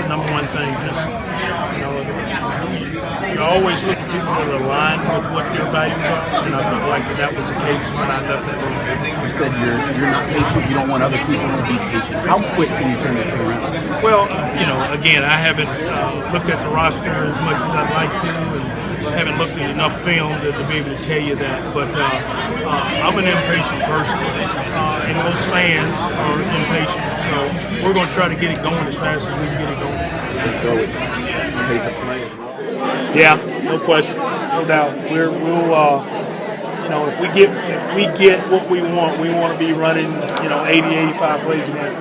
the number one thing. Just, you always look at people that are aligned with what your values are, and I felt like that was the case when I left the program. You said you're not patient. You don't want other people to be patient. How quick can you turn this thing around? Well, again, I haven't looked at the roster as much as I'd like to, and haven't looked at enough film to be able to tell you that. But I'm an impatient person, and most fans are impatient. So we're going to try to get it going as fast as we can get it going. Go with pace of play as well. Yeah, no question, no doubt. If we get what we want to be running, 80, 85 plays a game.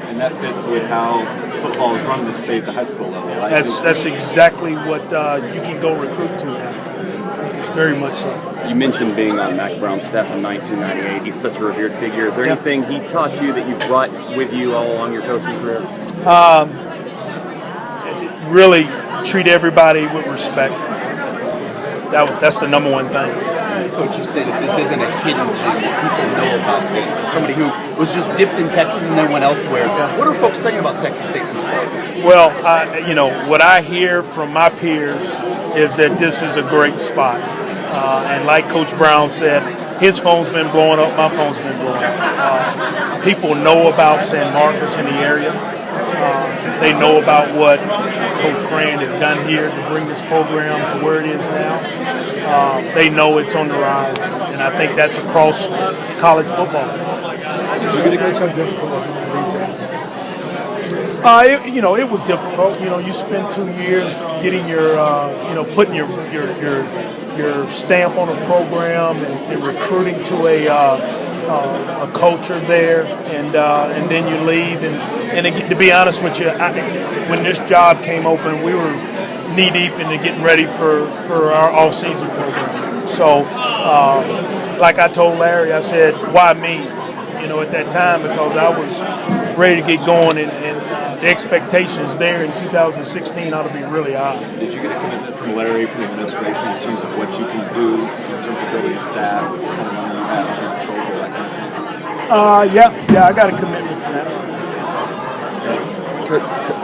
And that fits with how football is run in the state, the high school level, right? That's exactly what you can go recruit to now. Very much so. You mentioned being on Mac Brown's staff in 1998. He's such a revered figure. Is there anything he taught you that you've brought with you all along your coaching career? Really treat everybody with respect. That's the number one thing. Coach, you say that this isn't a hidden gem that people know about this. As somebody who was just dipped in Texas and then went elsewhere, what are folks saying about Texas State? Well, what I hear from my peers is that this is a great spot. And like Coach Brown said, his phone's been blowing up, my phone's been blowing up. People know about San Marcos in the area. They know about what Coach Fran has done here to bring this program to where it is now. They know it's on the rise, and I think that's across college football. It was difficult. You spend 2 years getting your, putting your stamp on a program and recruiting to a culture there, and then you leave. And to be honest with you, when this job came open, we were knee deep into getting ready for our off-season program. So, like I told Larry, I said, "Why me?" At that time, because I was ready to get going, and the expectations there in 2016 ought to be really high. Did you get a commitment from Larry, from the administration, in terms of what you can do in terms of building staff, what kind of money you have at your disposal, that kind of thing? Yeah, I got a commitment from that.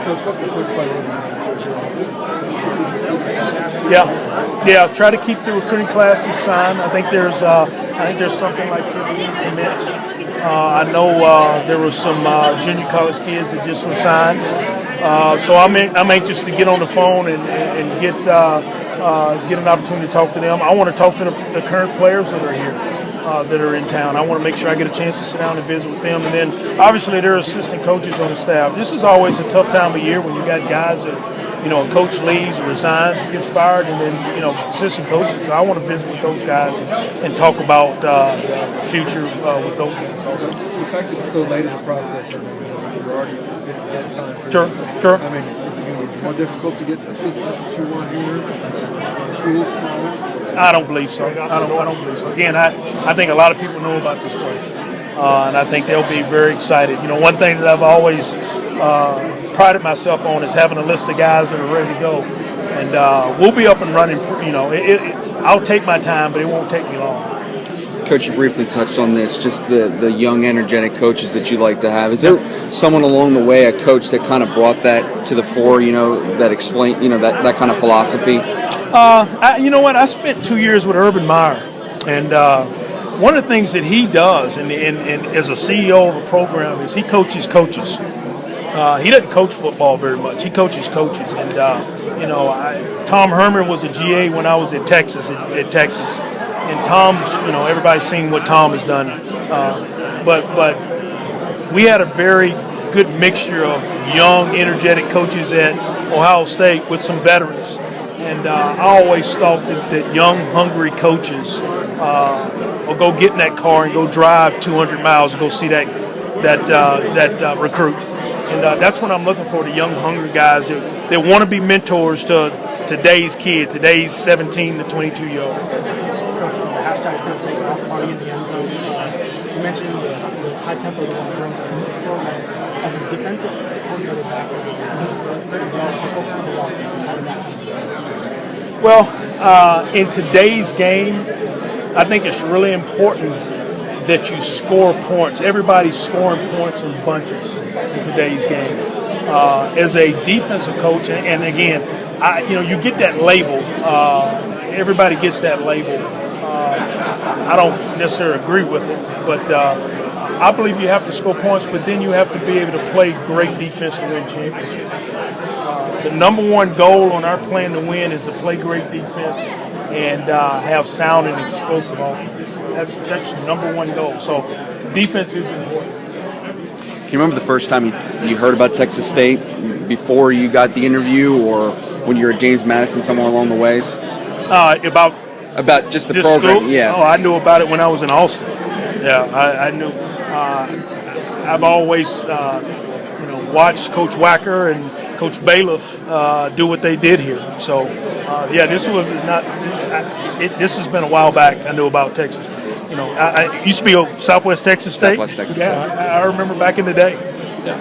Coach, what's the first part of Yeah. Try to keep the recruiting classes signed. I think there's something like 15 commits. I know there were some junior college kids that just were signed. So I'm anxious to get on the phone and get an opportunity to talk to them. I want to talk to the current players that are here, that are in town. I want to make sure I get a chance to sit down and visit with them. And then obviously there are assistant coaches on the staff. This is always a tough time of year when you got guys that, a coach leaves, resigns, gets fired, and then, assistant coaches. So I want to visit with those guys and talk about the future with those guys also. The fact that it's so late in the process, you're already at that time. Sure. I mean, is it going to be more difficult to get assistants that you want here? Cool, smaller? I don't believe so. I don't believe so. Again, I think a lot of people know about this place, and I think they'll be very excited. One thing that I've always prided myself on is having a list of guys that are ready to go, and we'll be up and running. I'll take my time, but it won't take me long. Coach, you briefly touched on this, just the young, energetic coaches that you like to have. Is there someone along the way, a coach that kind of brought that to the fore, that explained, that kind of philosophy? I spent 2 years with Urban Meyer, and one of the things that he does, and as a CEO of a program, is he coaches coaches. He doesn't coach football very much. He coaches coaches, and Tom Herman was a GA when I was at Texas. And Tom's, everybody's seen what Tom has done, but we had a very good mixture of young, energetic coaches at Ohio State with some veterans. And I always thought that young, hungry coaches will go get in that car and go drive 200 miles and go see that recruit. And that's what I'm looking for, the young, hungry guys that want to be mentors to today's kids, today's 17 to 22-year-old. Coach, the hashtag's going to take off party in the end zone. You mentioned the high tempo that was brought to this program. As a defensive coordinator back over there, that's pretty focused on the offense. How did that happen? Well, in today's game, I think it's really important that you score points. Everybody's scoring points in bunches in today's game. as a defensive coach, and again, you get that label. Everybody gets that label. I don't necessarily agree with it, but I believe you have to score points, but then you have to be able to play great defense to win championships. The number one goal on our plan to win is to play great defense and have sound and explosive offense. That's number one goal. So defense is important. Can you remember the first time you heard about Texas State before you got the interview, or when you were at James Madison, somewhere along the ways? About just the program, school? yeah. Oh, I knew about it when I was in Austin. Yeah, I knew. I've always, watched Coach Wacker and Coach Bailiff do what they did here. So, this was not. This has been a while back. I knew about Texas. I used to be Southwest Texas State. Southwest Texas. Yeah, I remember back in the day. Yeah.